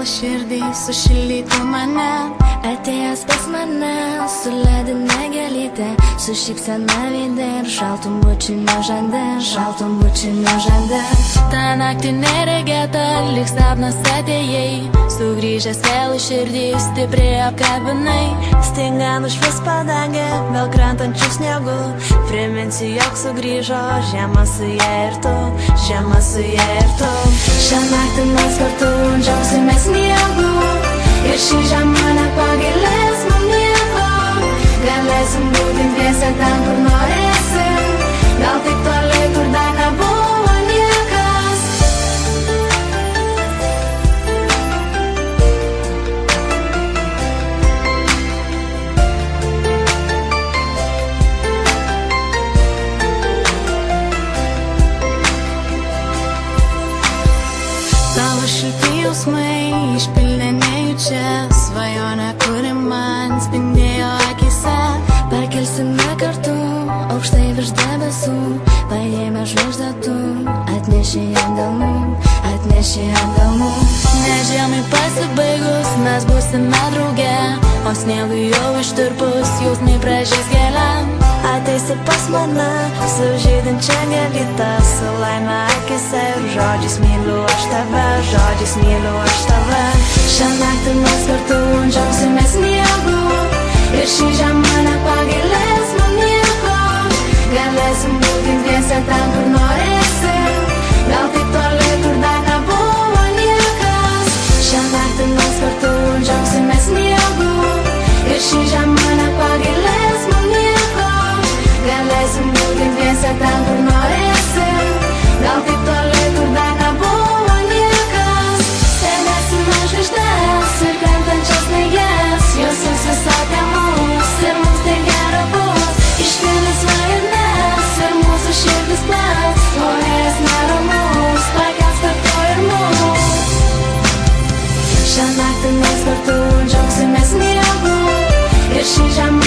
širdį sušildytų mane, atėjęs pas mane su ledine gėlyte, su šypsena veide ir šaltum bučinio žande, šaltum bučinio žande. Ta naktį neregėta, lyg sapnas atėjai, sugrįžęs vėl į širdį, stipriai apkabinai. Stinga nušvis padangė, vėl krentančių sniegų, priminsiu, jog sugrįžo žiema su ja ir tu, žiema su ja ir tu. Šią naktį mes kartu džiaugsimės sniegu, ir šį žiemą nepagailės mum nieko. Galėsim būti dviese ten, kur norėsim, gal tik toli, kur dar nebuvo niekas. Tavo šilti jausmai išpildė nejučia svajonę, kuri man spindėjo akise. Perkelsime kartu aukštai virš debesų, paėmę žvaigždėtų, atnešė ant delnų, atnešė ant delnų. Ne žiemai pasibaigus mes būsime drauge, o sniegui jau ištirpus jausmai pražys gėlėm. Ateisi pas mane su žydinčia gėlyte, su laime akise ir žodžiais myliu aš tave, žodžiais myliu aš tave. Šią naktį mes kartu džiaugsimės sniegu, ir šį žiemą nepagailės mum nieko. Galėsim būti dviese ten, kur norėsim, gal tik toli, kur dar nebuvo niekas. Šią naktį mes kartu džiaugsimės sniegu, ir šį žiemą nepagailės mum nieko. Galėsim būti dviese ten, kur norėsim, gal tik toli, kur dar nebuvo niekas. Stebėsime žvaigždes ir krentančias snaiges, jos visus apie mus ir mums tai gera bus. Išpildys svajones ir mūsų širdis plaks, vėjas neramus pakels kartu ir mus. Šią naktį mes kartu džiaugsimės sniegu, ir šį žiemą